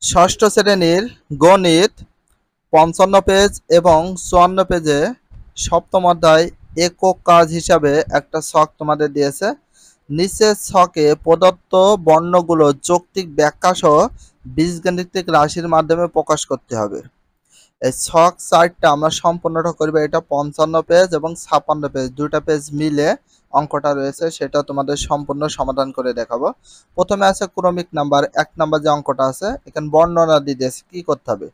ষষ্ঠ শ্রেণীর গণিত ৫৫ পেজ এবং ৫৪ পেজে সপ্তম অধ্যায় একক কাজ হিসাবে একটা ছক তোমাদের দিয়েছে। নিচের ছকে প্রদত্ত বর্ণগুলো যৌক্তিক ব্যাখ্যা সহ বীজগাণিতিক রাশির মাধ্যমে প্রকাশ করতে হবে। এই ছক চারটা আমরা সম্পূর্ণটা করব। এটা ৫৫ পেজ এবং ৫৬ পেজ, দুইটা পেজ মিলে অঙ্কটা রয়েছে, সেটা তোমাদের সম্পূর্ণ সমাধান করে দেখাবো। প্রথমে আছে ক্রমিক নাম্বার, ১ নাম্বার যে অঙ্কটা আছে এখানে বর্ণনা দিয়ে দিয়েছে কি করতে হবে।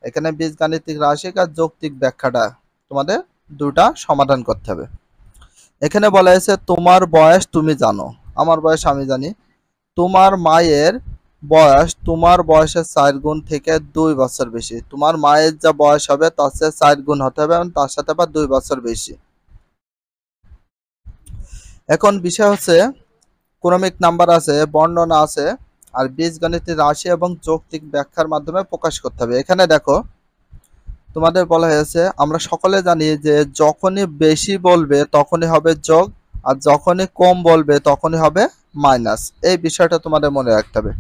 এখানে বীজগাণিতিক রাশি আর যৌক্তিক ব্যাখ্যাটা তোমাদের দুটা সমাধান করতে হবে। এখানে বলা হয়েছে তোমার বয়স তুমি জানো, আমার বয়স আমি জানি। তোমার মায়ের বয়স তোমার বয়সের ৪ গুণ থেকে ২ বছর বেশি। তোমার মায়ের যা বয়স হবে তার চেয়ে ৪ গুণ হতে হবে এবং তার সাথে আবার ২ বছর বেশি। এখন বিষয় হচ্ছে ক্রমিক নাম্বার আছে, বর্ণনা আছে, আর বীজগণিতের রাশি এবং যৌক্তিক ব্যাখ্যার মাধ্যমে প্রকাশ করতে হবে। এখানে দেখো তোমাদের বলা হয়েছে আমরা সকলে জানি যে যখনই বেশি বলবে তখনই হবে যোগ, আর যখনই কম বলবে তখনই হবে মাইনাস। এই বিষয়টা তোমাদের মনে রাখতে হবে।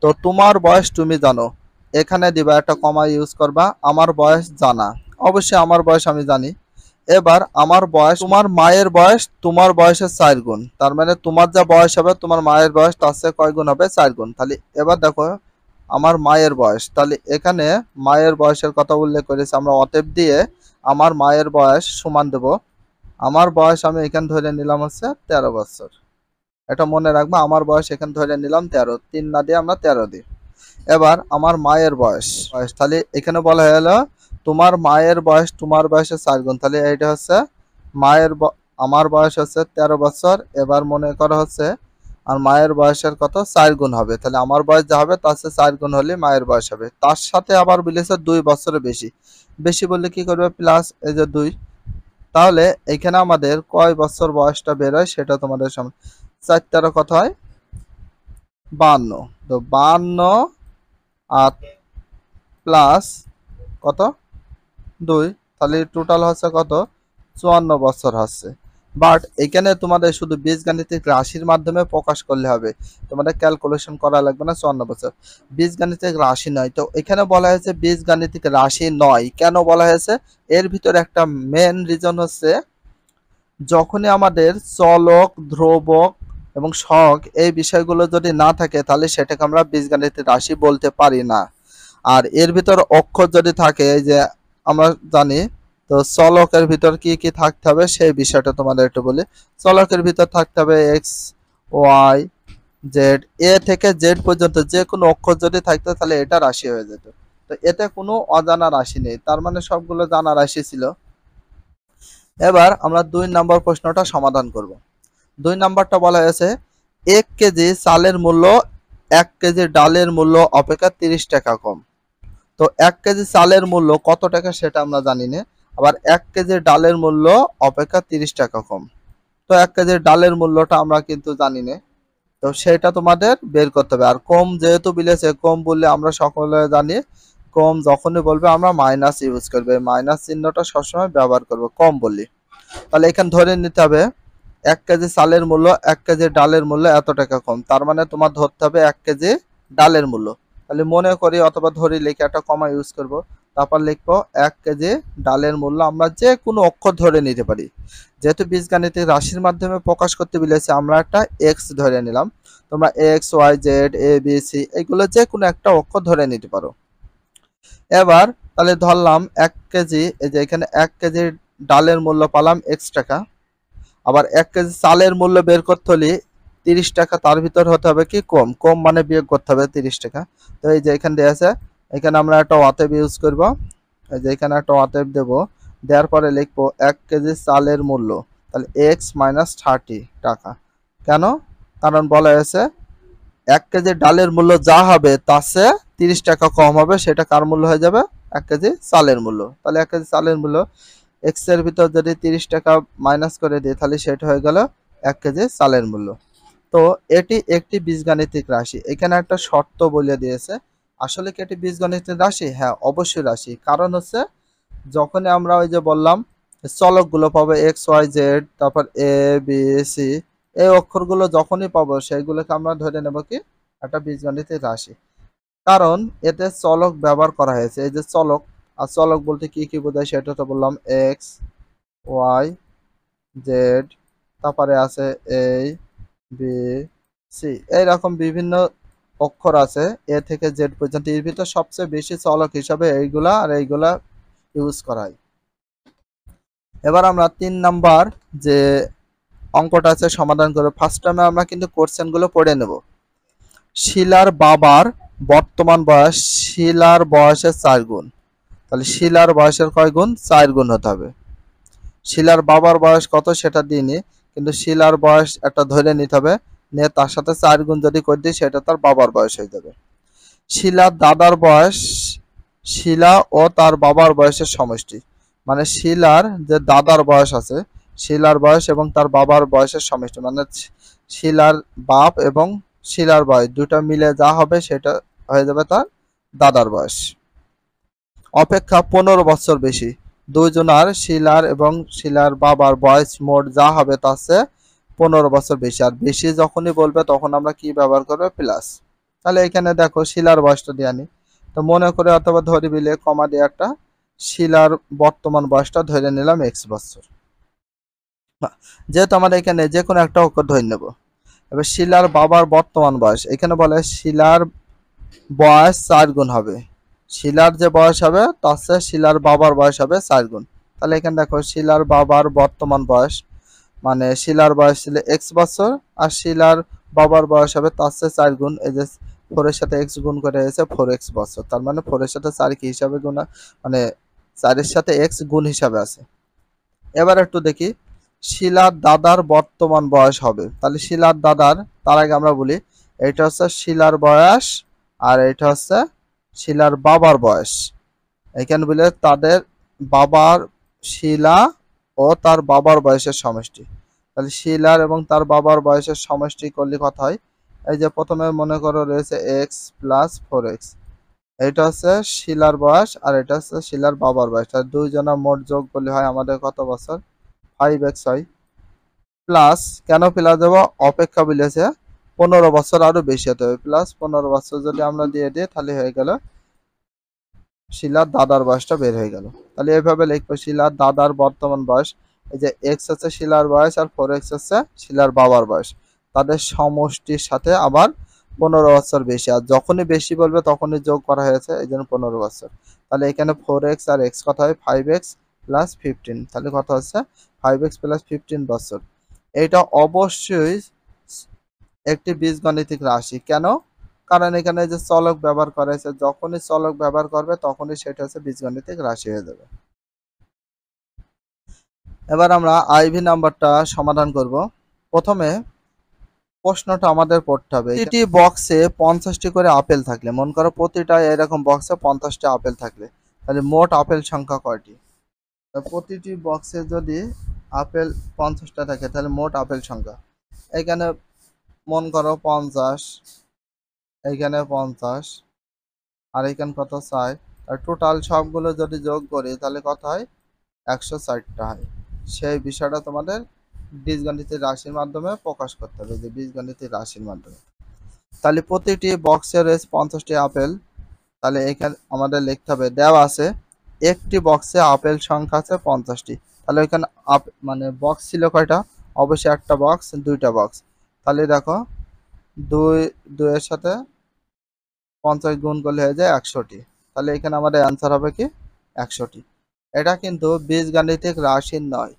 তো তোমার বয়স তুমি জানো, এখানে দিবা একটা কমা ইউজ করবা। আমার বয়স জানা, অবশ্যই আমার বয়স আমি জানি। এবার আমার বয়স, তোমার মায়ের বয়স তোমার বয়সের ৪ গুণ, তার মানে তোমার যা বয়স হবে তোমার মায়ের বয়স তার চেয়ে কয় গুণ হবে? ৪ গুণ। তাহলে এবার দেখো আমার মায়ের বয়স, তাহলে এখানে মায়ের বয়সের কথা উল্লেখ করেছে, আমরা অতএব দিয়ে আমার মায়ের বয়স সমান দেব। আমার বয়স আমি এখানে ধরে নিলাম হচ্ছে ১৩ বছর। এটা মনে রাখবো, আমার বয়স এখানে ধরে নিলাম ১৩, ৩ না দিয়ে আমরা ১৩ দিই। এবার আমার মায়ের বয়স, তাহলে এখানে বলা হলো তোমার মায়ের বয়স তোমার বয়সের ৪ গুণ, তাহলে এইটা হচ্ছে মায়ের আমার বয়স হচ্ছে ১৩ বছর। এবার মনে করা হচ্ছে আর মায়ের বয়সের কত? ৪ গুণ হবে। তাহলে আমার বয়স যা হবে তার চেয়ে ৪ গুণ হলে মায়ের বয়স হবে। তার সাথে আবার বলেছে ২ বছরের বেশি। বেশি বললে কি করবে? প্লাস এই যে ২। তাহলে এখানে আমাদের কয় বছর বয়সটা বের হয় সেটা তোমাদের সামনে। ৪ ১৩ কত হয়? ৫২। তো ৫২ আর প্লাস কত? ২, তাহলে টোটাল হচ্ছে কত? ৫৪ বছর হচ্ছে। বাট এখানে তোমাদের শুধু বীজগাণিতিক রাশির মাধ্যমে প্রকাশ করলে হবে, তোমাদের ক্যালকুলেশন করা লাগবে না। ৫৪ বছর বীজগাণিতিক রাশি নয়। তো এখানে বলা হয়েছে বীজগাণিতিক রাশি নয়, কেন বলা হয়েছে? এর ভিতরে একটা মেন রিজন হচ্ছে যখনই আমাদের চলক, ধ্রুবক এবং সহগ এই বিষয়গুলো যদি না থাকে তাহলে সেটাকে আমরা বীজগাণিতিক রাশি বলতে পারি না। আর এর ভিতর অক্ষর যদি থাকে, এই যে আমরা জানি, তো চলকের ভিতর কি কি থাকতে হবে সেই বিষয়টা তোমাদের একটু বলি। চলকের ভিতর থাকতে হবে এক্স, ওয়াই, জেড, এ থেকে জেড পর্যন্ত যে কোনো অক্ষর যদি থাকতো তাহলে এটা রাশি হয়ে যেত। তো এতে কোনো অজানা রাশি নেই, তার মানে সবগুলো জানা রাশি ছিল। এবার আমরা ২ নম্বর প্রশ্নটা সমাধান করব। ২ নম্বরটা বলা হয়েছে ১ কেজি চালের মূল্য ১ কেজি ডালের মূল্য অপেক্ষা ৩০ টাকা কম। তো ১ কেজি চালের মূল্য কত টাকা সেটা আমরা জানি না। আবার ১ কেজি ডালের মূল্য অপেক্ষা ৩০ টাকা কম। তো ১ কেজি ডালের মূল্যটা আমরা কিন্তু জানি না। তো সেটা তোমাদের বের করতে হবে। আর কম যেহেতু বলেছে, কম বললে আমরা সকলে জানি কম যখনই বলবে আমরা মাইনাস ইউজ করবে, মাইনাস চিহ্নটা সবসময় ব্যবহার করব কম বললি। তাহলে এখানে ধরে নিতে হবে ১ কেজি চালের মূল্য ১ কেজি ডালের মূল্য এত টাকা কম, তার মানে তোমার ধরতে হবে ১ কেজি ডালের মূল্য। তাহলে মনে করি অথবা ধরি লিখে একটা কমা ইউজ করব। তারপর লিখবো ১ কেজি ডালের মূল্য, আমরা যে কোনো অক্ষর ধরে নিতে পারি। যেহেতু বীজগাণিতিক রাশির মাধ্যমে প্রকাশ করতে বলেছে আমরা একটা এক্স ধরে নিলাম। তোমরা এক্স, ওয়াই, জেড, এ, বি, সি এইগুলো যে কোনো একটা অক্ষর ধরে নিতে পারো। এবার তাহলে ধরলাম ১ কেজি, এই যে এখানে ১ কেজি ডালের মূল্য পালাম এক্স টাকা। আবার ১ কেজি চালের মূল্য বের করতে হলে ৩০ টাকা তার ভিতর হতে হবে কি কম, কম মানে বিয়োগ করতে হবে ৩০ টাকা। তো এই যে এখানে দেওয়া আছে, এখানে আমরা একটা অতএব ইউজ করব। এই যে এখানে একটা অতএব দেব, দেওয়ার পরে লিখবো ১ কেজি চালের মূল্য, তাহলে এক্স মাইনাস 30 টাকা। কেন? কারণ বলা হয়েছে ১ কেজি ডালের মূল্য যা হবে তার চেয়ে ৩০ টাকা কম হবে, সেটা কার মূল্য হয়ে যাবে? ১ কেজি চালের মূল্য। তাহলে ১ কেজি চালের মূল্য এক্স এর ভিতর যদি ৩০ টাকা মাইনাস করে দিই তাহলে সেটা হয়ে গেল ১ কেজি চালের মূল্য। তো এটি একটি বীজগাণিতিক রাশি। এখানে একটা শর্ত বলে দিয়েছে। আসলে কি এটি বীজগাণিতিক রাশি? হ্যাঁ, অবশ্যই রাশি। কারণ হচ্ছে যখনই আমরা ওই যে বললাম চলকগুলো পাবো এক্স, ওয়াই, জেড, তারপর এ, বি, সি, এই অক্ষরগুলো যখনই পাবো সেইগুলোকে আমরা ধরে নেব কি একটা বীজগাণিতিক রাশি। কারণ এতে চলক ব্যবহার করা হয়েছে। এই যে চলক, আর চলক বলতে কি কি বোঝায় সেটা তো বললাম, এক্স, ওয়াই, জেড, তারপরে আছে এ, বি, সি, এইরকম বিভিন্ন অক্ষর আছে এ থেকে জেড পর্যন্ত। এর ভিতর সবচেয়ে বেশি চলক হিসাবে এইগুলা আর এইগুলা ইউজ করা হয়। এবার আমরা ৩ নাম্বার যে অঙ্কটা আছে সমাধান করে ফার্স্ট টাইমে আমরা কিন্তু কোশ্চেনগুলো পড়ে নেব। শিলার বাবার বর্তমান বয়স শিলার বয়সের ৪ গুণ। তাহলে শিলার বয়সের কয় গুণ? ৪ গুণ হতে হবে। শিলার বাবার বয়স কত সেটা দিইনি, কিন্তু শিলার বয়স একটা ধরে নিতে হবে, নিয়ে তার সাথে ৪ গুণ যদি করে দিই সেটা তার বাবার বয়স হয়ে যাবে। শিলার দাদার বয়স শিলা ও তার বাবার বয়সের সমষ্টি, মানে শিলার যে দাদার বয়স আছে, শিলার বয়স এবং তার বাবার বয়সের সমষ্টি, মানে শিলার বাপ এবং শিলার বয়স দুটো মিলে যা হবে সেটা হয়ে যাবে তার দাদার বয়স। অপেক্ষা ১৫ বছর বেশি। দুইজনার শিলার এবং শিলার বাবার বয়স মোট যা হবে তার চেয়ে ১৫ বছর বেশি। আর বেশি যখনই বলবে তখন আমরা কি ব্যবহার করবো? প্লাস। তাহলে এখানে দেখো শিলার বয়সটা দিয়ে আনি, তো মনে করে অথবা ধরে বিলে কমা দিয়ে একটা শিলার বর্তমান বয়সটা ধরে নিলাম এক্স বছর। যেহেতু আমরা এখানে যে কোনো একটা অক্ষর ধরে নেব। এবার শিলার বাবার বর্তমান বয়স, এখানে বলে শিলার বয়স ৪ গুণ হবে। শিলার যে বয়স হবে তার চেয়ে শিলার বাবার বয়স হবে ৪ গুণ। তাহলে এখানে দেখো শিলার বাবার বর্তমান বয়স, মানে শিলার বয়স ছিল এক্স বছর, আর শিলার বাবার বয়স হবে তার চেয়ে ৪ গুণ। এই যে 4 এর সাথে এক্স গুণ করে হয়েছে 4x বছর, তার মানে 4 এর সাথে 4 কি হিসাবে গুণ, মানে 4 এর সাথে এক্স গুণ হিসাবে আছে। এবার একটু দেখি শিলার দাদার বর্তমান বয়স হবে। তাহলে শিলার দাদার, তার আগে আমরা বলি এটা হচ্ছে শিলার বয়স আর এটা হচ্ছে শিলার বাবার বয়স। এখানে বলে তাদের বাবার শিলা ও তার বাবার বয়সের সমষ্টি। তাহলে শিলার এবং তার বাবার বয়সের সমষ্টি করলে কথা হয়, এই যে প্রথমে মনে করো রয়েছে এক্স প্লাস 4x, এটা হচ্ছে শিলার বয়স আর এটা হচ্ছে শিলার বাবার বয়স। তাহলে দুইজনা মোট যোগ করলে হয় আমাদের কত বছর? 5x হয়। প্লাস কেন প্লাস দেবো? অপেক্ষা বলেছে 15 বছর আরো বেশি হতে হবে, প্লাস 15 বছর যদি আমরা দিয়ে দিই তাহলে হয়ে গেল শিলার দাদার বয়সটা বের হয়ে গেল। তাহলে এইভাবে লিখবো শিলার দাদার বর্তমান বয়স, এই যে এক্স হচ্ছে শিলার বয়স আর 4x হচ্ছে শিলার বাবার বয়স, তাদের সমষ্টির সাথে আবার 15 বছর বেশি, আর যখনই বেশি বলবে তখনই যোগ করা হয়েছে এই জন্য 15 বছর। তাহলে এখানে 4x আর x কত হয়? 5x প্লাস 15, তাহলে কত হচ্ছে? 5x প্লাস 15 বছর। এটা অবশ্যই একটি বীজগণিতিক রাশি। কেন? কারণ এখানে যে চলক ব্যবহার করা হয়েছে, যখনই চলক ব্যবহার করবে তখনই সেটা হচ্ছে বীজগণিতিক রাশি হয়ে যাবে। এবার আমরা আইভি নাম্বারটা সমাধান করব। প্রথমে প্রশ্নটা আমাদের পড়তে হবে, প্রতিটি বক্সে 50টি করে আপেল থাকলে, মন করো প্রতিটা এরকম বক্সে 50টা আপেল থাকলে, তাহলে মোট আপেল সংখ্যা কয়টি? প্রতিটি বক্সে যদি আপেল 50টা থাকে তাহলে মোট আপেল সংখ্যা, এখানে মন করো 50, এইখানে 50, আর এখানে কত? 4। আর টোটাল সবগুলো যদি যোগ করি তাহলে কত হয়? 160টা হয়। সেই বিষয়টা তোমাদের বীজগণিতের রাশির মাধ্যমে প্রকাশ করতে হবে, যে বীজগণিতের রাশির মাধ্যমে। তাহলে প্রতিটি বক্সে রয়েছে 50টি আপেল। তাহলে এখানে আমাদের লিখতে হবে, দেওয়া আছে একটি বক্সে আপেল সংখ্যা আছে 50টি। তাহলে এখানে মানে বক্স ছিল কয়টা? অবশ্যই একটা বক্স, দুইটা বক্স। তাহলে দেখো 2 এর সাথে 50 গুণ করলে হয়ে যায় 100টি। তাহলে এখানে আমাদের অ্যান্সার হবে কি? 100টি। এটা কিন্তু বীজগাণিতিক রাশি নয়,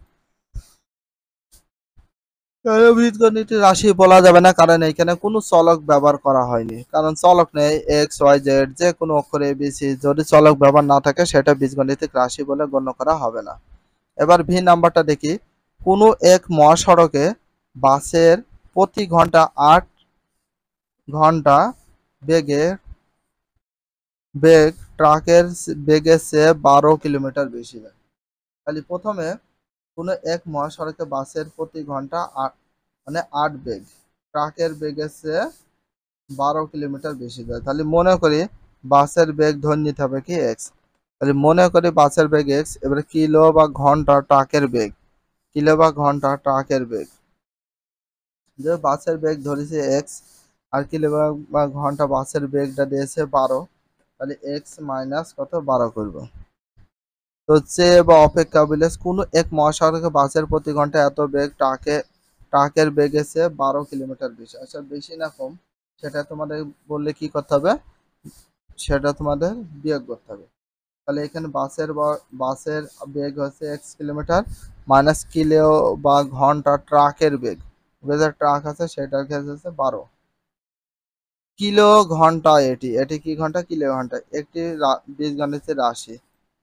বীজগণিতের রাশি বলা যাবে না, কারণ এখানে কোনো চলক ব্যবহার করা হয়নি। কারণ চলক নেই, এক্স ওয়াই জেড যে কোনো অক্ষর এবিসি যদি চলক ব্যবহার না থাকে সেটা বীজগণিতিক রাশি বলে গণ্য করা হবে না। এবার ভি নাম্বারটা দেখি, কোনো এক মহাসড়কে বাসের প্রতি ঘন্টা 8 ঘন্টা বেগে বেগ ট্রাকের বেগের চেয়ে 12 কিলোমিটার বেশি যায়। তাহলে প্রথমে কোনো এক মহাসড়কে বাসের প্রতি ঘন্টা মানে 8 বেগ, ট্রাকের বেগের চেয়ে 12 কিলোমিটার বেশি যায়। তাহলে মনে করি বাসের বেগ ধরে নিতে হবে কি? এক্স। তাহলে মনে করি বাসের বেগ এক্স, এবারে কিলো বা ঘন্টা ট্রাকের বেগ, কিলো বা ঘন্টা ট্রাকের বেগ, যে বাসের বেগ ধরেছে এক্স আর কিলো বা ঘন্টা বাসের বেগটা দিয়েছে 12, তাহলে এক্স মাইনাস কত 12 করব। তো চেয়ে বা অপেক্ষা বলে কোনো এক মহাসড়কে বাসের প্রতি ঘন্টা এত বেগ, ট্রাকের বেগ এসে 12 কিলোমিটার বেশি। আচ্ছা বেশি না কম সেটা তোমাদের বললে কি করতে হবে, সেটা তোমাদের বিয়োগ করতে হবে। তাহলে এখানে বাসের বেগ হচ্ছে এক্স কিলোমিটার মাইনাস কিলো বা ঘন্টা ট্রাকের বেগ, যে ট্রাক আছে সেটার ক্ষেত্রে হচ্ছে 12 কিলো ঘন্টা। এটি এটি কি ঘন্টা, কিলো ঘন্টা। একটি বীজগণিতের রাশি,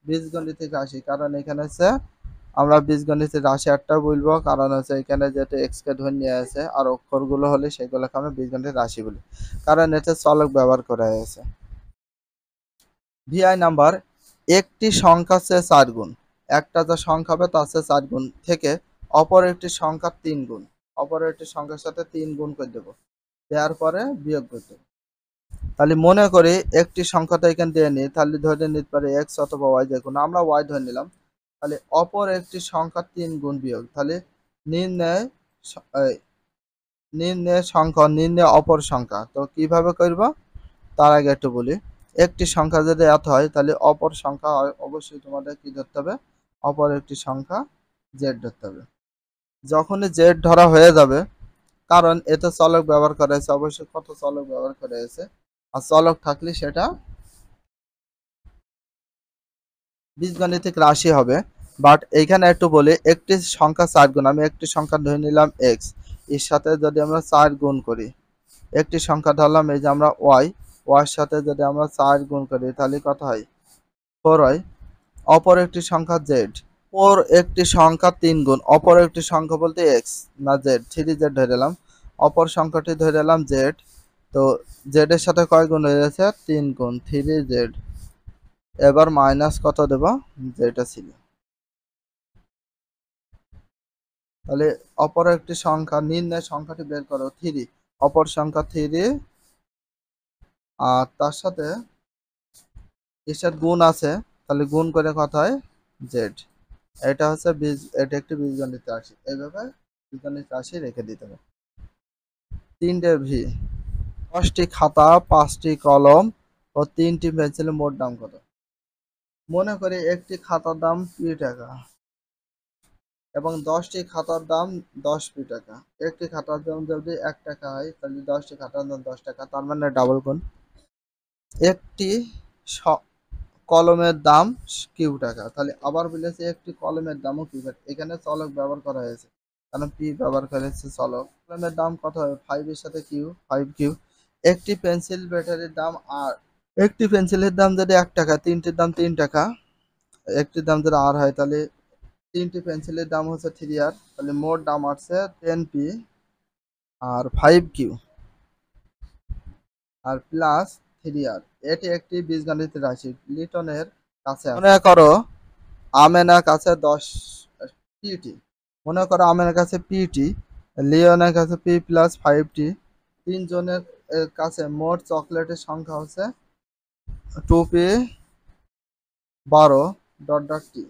বীজগণিতিক রাশি, কারণ এখানে হচ্ছে আমরা বীজগণিতের রাশি একটা বলবো, কারণ হচ্ছে এখানে যেহেতু এক্স কে ধরে নিয়ে আছে আর অক্ষরগুলো হলে সেগুলোকে আমরা বীজগণিতের রাশি বলি, কারণ এতে চলক ব্যবহার করা হয়েছে। ভিআই নাম্বার, একটি সংখ্যা চেয়ে 4 গুণ, একটা যা সংখ্যা হবে তার চেয়ে 4 গুণ থেকে অপর একটি সংখ্যার 3 গুণ, অপর একটি সংখ্যার সাথে 3 গুণ করে দেবো, দেওয়ার পরে বিয়োগ করতে হবে। তাহলে মনে করি একটি সংখ্যাটা এখানে দিয়ে নিই, তাহলে ধরে নিতে পারে এক্স অথবা ওয়াই, যে কোনো, আমরা ওয়াই ধরে নিলাম। তাহলে অপর একটি সংখ্যা 3 গুণ বিয়োগ, তাহলে নির্ণয় নির্ণয় সংখ্যা, নির্ণয় অপর সংখ্যা। তো কিভাবে করব তার আগে একটু বলি, একটি সংখ্যা যদি এত হয় তাহলে অপর সংখ্যা হয় অবশ্যই তোমাদের কি ধরতে হবে, অপর একটি সংখ্যা জেড ধরতে হবে। যখনই জেড ধরা হয়ে যাবে, কারণ এতে চলক ব্যবহার করা হয়েছে, অবশ্যই কত চলক ব্যবহার করা হয়েছে, আর চলক থাকলে সেটা বীজগাণিতিক রাশি হবে। বাট এইখানে একটু বলি, একটি সংখ্যা 4 গুণ, আমি একটি সংখ্যা ধরে নিলাম এক্স, এর সাথে যদি আমরা 4 গুণ করি, একটি সংখ্যা ধরলাম এই যে আমরা ওয়াই, ওয়ার সাথে যদি আমরা 4 গুণ করি তাহলে কত হয়, 4 হয়। অপর একটি সংখ্যা জেড, অপর একটি সংখ্যা 3 গুণ, অপর একটি সংখ্যা বলতে এক্স না জেড, 3 জেড ধরে নিলাম, অপর সংখ্যাটি ধরে নিলাম জেড। তো জেড এর সাথে কয় গুণ হয়ে গেছে, 3 গুণ, 3 জেড। এবার মাইনাস কত দেব, যেটা ছিল। তাহলে অপর একটি সংখ্যা, নির্ণয় সংখ্যাটি বের করো 3, অপর সংখ্যা 3, আর তার সাথে এর গুণ আছে, তাহলে গুণ করে কত হয়, জেড। এটা হচ্ছে এটা একটি বীজগণিত রাশি, এইভাবে বীজগণিত রাশি রেখে দিতে হবে। 3টে ভি, 10টি খাতা, 5টি কলম ও 3টি পেন্সিলের মোট দাম কত। মনে করি একটি খাতার দাম পি টাকা এবং 10টি খাতার দাম 10 পি টাকা। একটি খাতার দাম যদি 1 টাকা হয় তাহলে 10টি খাতার দাম 10 টাকা, তার মানে ডাবল গুণ। একটি কলমের দাম কিউ টাকা, তাহলে আবার বলেছে একটি কলমের দামও কিউ টাকা, এখানে চলক ব্যবহার করা হয়েছে কারণ পি ব্যবহার করেছে চলক। কলমের দাম কত হবে, 5 এর সাথে কিউ, 5 কিউ। একটি পেন্সিল ব্যাটারির দাম আর, একটি পেন্সিলের দাম যদি 1 টাকা, তিনটির দাম 3 টাকা, একটির দাম যদি আর হয় তাহলে 3টি পেন্সিলের দাম হচ্ছে 3 আর, তাহলে মোট দাম আসছে 10 P R 5 Q R plus 3 আর। এটি একটি বীজগণিত রাশি। লিটনের কাছে মনে করো আমেনার কাছে 10 পিটি, মনে করো আমেনার কাছে পিটি, লিওনের কাছে পি প্লাস 5টি, তিনজনের কাছে মোট চকলেটের সংখ্যা হচ্ছে 2 পি 12 ডট ডট টি।